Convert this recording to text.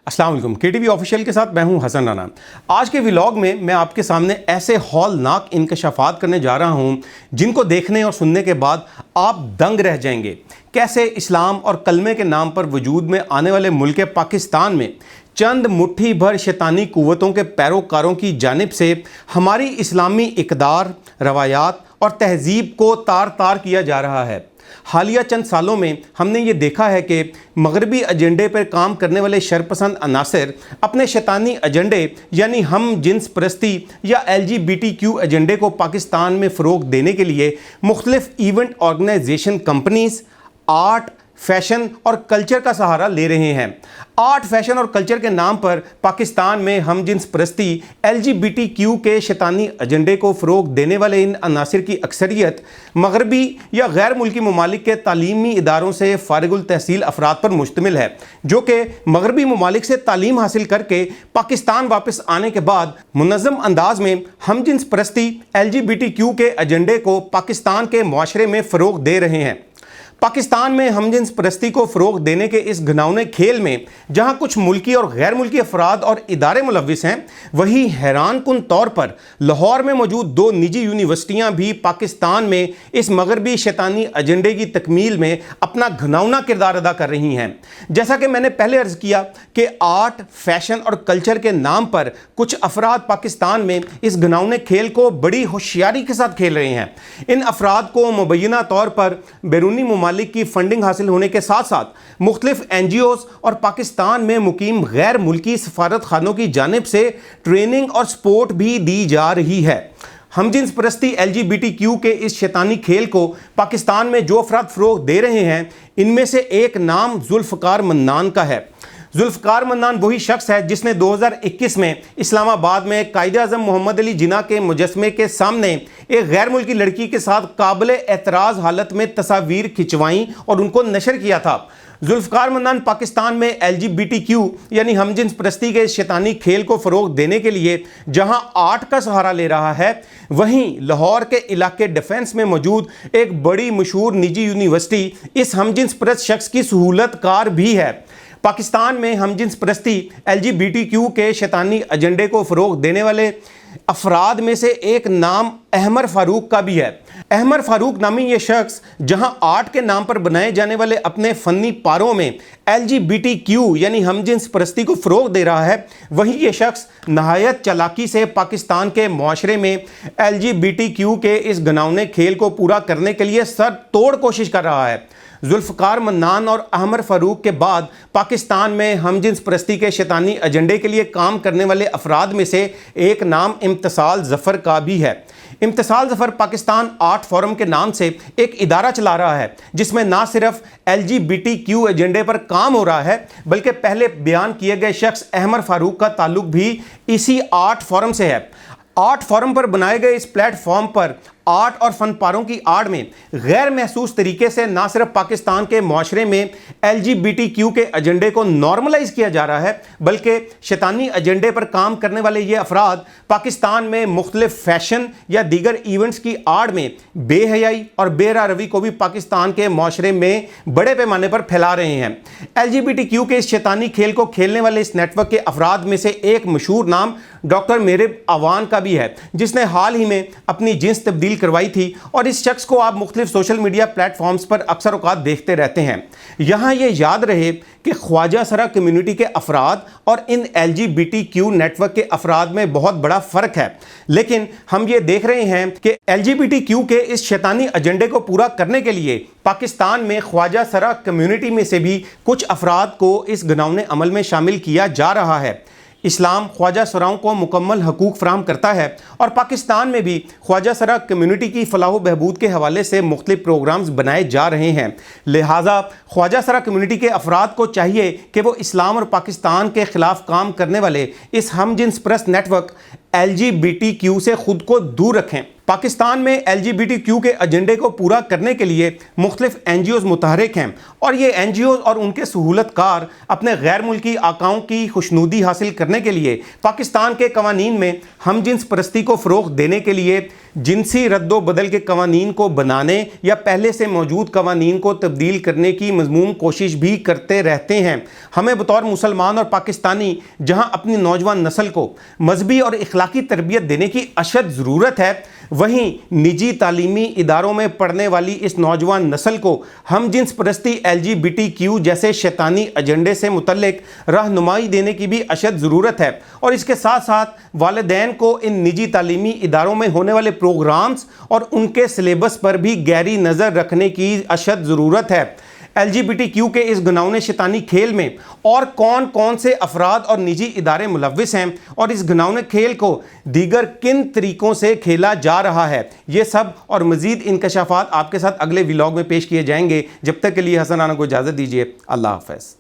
السلام علیکم، کے ٹی وی آفیشیل کے ساتھ میں ہوں حسن رانا۔ آج کے ولاگ میں آپ کے سامنے ایسے ہولناک انکشافات کرنے جا رہا ہوں جن کو دیکھنے اور سننے کے بعد آپ دنگ رہ جائیں گے۔ کیسے اسلام اور کلمے کے نام پر وجود میں آنے والے ملک پاکستان میں چند مٹھی بھر شیطانی قوتوں کے پیروکاروں کی جانب سے ہماری اسلامی اقدار، روایات اور تہذیب کو تار تار کیا جا رہا ہے۔ حالیہ چند سالوں میں ہم نے یہ دیکھا ہے کہ مغربی ایجنڈے پر کام کرنے والے شرپسند عناصر اپنے شیطانی ایجنڈے یعنی ہم جنس پرستی یا LGBTQ ایجنڈے کو پاکستان میں فروغ دینے کے لیے مختلف event organization companies, art, fashion اور کلچر کا سہارا لے رہے ہیں۔ آرٹ، فیشن اور کلچر کے نام پر پاکستان میں ہم جنس پرستی LGBTQ کے شیطانی ایجنڈے کو فروغ دینے والے ان عناصر کی اکثریت مغربی یا غیر ملکی ممالک کے تعلیمی اداروں سے فارغ التحصیل افراد پر مشتمل ہے، جو کہ مغربی ممالک سے تعلیم حاصل کر کے پاکستان واپس آنے کے بعد منظم انداز میں ہم جنس پرستی LGBTQ کے ایجنڈے کو پاکستان کے معاشرے میں فروغ دے رہے ہیں۔ پاکستان میں ہم جنس پرستی کو فروغ دینے کے اس گھناؤنے کھیل میں جہاں کچھ ملکی اور غیر ملکی افراد اور ادارے ملوث ہیں، وہیں حیران کن طور پر لاہور میں موجود 2 نجی یونیورسٹیاں بھی پاکستان میں اس مغربی شیطانی ایجنڈے کی تکمیل میں اپنا گھناؤنا کردار ادا کر رہی ہیں۔ جیسا کہ میں نے پہلے عرض کیا کہ آرٹ، فیشن اور کلچر کے نام پر کچھ افراد پاکستان میں اس گھناؤنے کھیل کو بڑی ہوشیاری کے ساتھ کھیل رہے ہیں۔ ان افراد کو مبینہ طور پر بیرونی ممالک کی فنڈنگ حاصل ہونے کے ساتھ ساتھ مختلف NGOs اور پاکستان میں مقیم غیر ملکی سفارت خانوں کی جانب سے ٹریننگ اور سپورٹ بھی دی جا رہی ہے۔ ہم جنس پرستی LGBTQ کے اس شیطانی کھیل کو پاکستان میں جو افراد فروغ دے رہے ہیں، ان میں سے ایک نام ذوالفقار منان کا ہے۔ ذوالفقار منان وہی شخص ہے جس نے 2021 میں اسلام آباد میں قائد اعظم محمد علی جناح کے مجسمے کے سامنے ایک غیر ملکی لڑکی کے ساتھ قابل اعتراض حالت میں تصاویر کھنچوائیں اور ان کو نشر کیا تھا۔ ذوالفقار منان پاکستان میں LGBTQ یعنی ہم جنس پرستی کے شیطانی کھیل کو فروغ دینے کے لیے جہاں آرٹ کا سہارا لے رہا ہے، وہیں لاہور کے علاقے ڈیفنس میں موجود ایک بڑی مشہور نجی یونیورسٹی اس ہم جنس پرست شخص کی سہولت کار بھی ہے۔ پاکستان میں ہم جنس پرستی LGBTQ کے شیطانی ایجنڈے کو فروغ دینے والے افراد میں سے ایک نام احمر فاروق کا بھی ہے۔ احمر فاروق نامی یہ شخص جہاں آرٹ کے نام پر بنائے جانے والے اپنے فنی پاروں میں LGBTQ یعنی ہم جنس پرستی کو فروغ دے رہا ہے، وہیں یہ شخص نہایت چالاکی سے پاکستان کے معاشرے میں LGBTQ کے اس گھناؤنے کھیل کو پورا کرنے کے لیے سر توڑ کوشش کر رہا ہے۔ ذوالفقار منان اور احمر فاروق کے بعد پاکستان میں ہم جنس پرستی کے شیطانی ایجنڈے کے لیے کام کرنے والے افراد میں سے ایک نام امتثال ظفر کا بھی ہے۔ امتثال ظفر پاکستان آرٹ فورم کے نام سے ایک ادارہ چلا رہا ہے جس میں نہ صرف LGBTQ ایجنڈے پر کام ہو رہا ہے بلکہ پہلے بیان کیے گئے شخص احمر فاروق کا تعلق بھی اسی آرٹ فورم سے ہے۔ آرٹ فورم پر بنائے گئے اس پلیٹ فارم پر آرٹ اور فن پاروں کی آڑ میں غیر محسوس طریقے سے نہ صرف پاکستان کے معاشرے میں LGBTQ کے ایجنڈے کو نارملائز کیا جا رہا ہے بلکہ شیطانی ایجنڈے پر کام کرنے والے یہ افراد پاکستان میں مختلف فیشن یا دیگر ایونٹس کی آڑ میں بے حیائی اور بے راہ روی کو بھی پاکستان کے معاشرے میں بڑے پیمانے پر پھیلا رہے ہیں۔ LGBTQ کے اس شیطانی کھیل کو کھیلنے والے اس نیٹ ورک کے افراد میں سے ایک مشہور نام ڈاکٹر میرب آوان کا بھی ہے، جس نے حال ہی میں اپنی جنس تبدیل کروائی تھی اور اس شخص کو آپ مختلف سوشل میڈیا پلیٹ فارمز پر اکثر اوقات دیکھتے رہتے ہیں۔ یہاں یہ یاد رہے کہ خواجہ سرا کمیونٹی کے افراد اور ان LGBTQ نیٹ ورک کے افراد میں بہت بڑا فرق ہے، لیکن ہم یہ دیکھ رہے ہیں کہ LGBTQ کے اس شیطانی ایجنڈے کو پورا کرنے کے لیے پاکستان میں خواجہ سرا کمیونٹی میں سے بھی کچھ افراد کو اس گھناؤنے عمل میں شامل کیا جا رہا ہے۔ اسلام خواجہ سراؤں کو مکمل حقوق فراہم کرتا ہے اور پاکستان میں بھی خواجہ سرا کمیونٹی کی فلاح و بہبود کے حوالے سے مختلف پروگرامز بنائے جا رہے ہیں، لہٰذا خواجہ سرا کمیونٹی کے افراد کو چاہیے کہ وہ اسلام اور پاکستان کے خلاف کام کرنے والے اس ہم جنس پرست نیٹ ورک LGBTQ سے خود کو دور رکھیں۔ پاکستان میں LGBTQ کے ایجنڈے کو پورا کرنے کے لیے مختلف NGOز متحرک ہیں، اور یہ NGOز اور ان کے سہولت کار اپنے غیر ملکی آقاؤں کی خوشنودی حاصل کرنے کے لیے پاکستان کے قوانین میں ہم جنس پرستی کو فروغ دینے کے لیے جنسی رد و بدل کے قوانین کو بنانے یا پہلے سے موجود قوانین کو تبدیل کرنے کی مذموم کوشش بھی کرتے رہتے ہیں۔ ہمیں بطور مسلمان اور پاکستانی جہاں اپنی نوجوان نسل کو مذہبی اور اخلاقی تربیت دینے کی اشد ضرورت ہے، وہیں نجی تعلیمی اداروں میں پڑھنے والی اس نوجوان نسل کو ہم جنس پرستی LGBTQ جیسے شیطانی ایجنڈے سے متعلق رہنمائی دینے کی بھی اشد ضرورت ہے، اور اس کے ساتھ ساتھ والدین کو ان نجی تعلیمی اداروں میں ہونے والے پروگرامز اور ان کے سلیبس پر بھی گہری نظر رکھنے کی اشد ضرورت ہے۔ LGBTQ کے اس گھناؤنے شیطانی کھیل میں اور کون کون سے افراد اور نجی ادارے ملوث ہیں، اور اس گھناؤنے کھیل کو دیگر کن طریقوں سے کھیلا جا رہا ہے، یہ سب اور مزید انکشافات آپ کے ساتھ اگلے ولاگ میں پیش کیے جائیں گے۔ جب تک کے لیے حسن رانا کو اجازت دیجیے، اللہ حافظ۔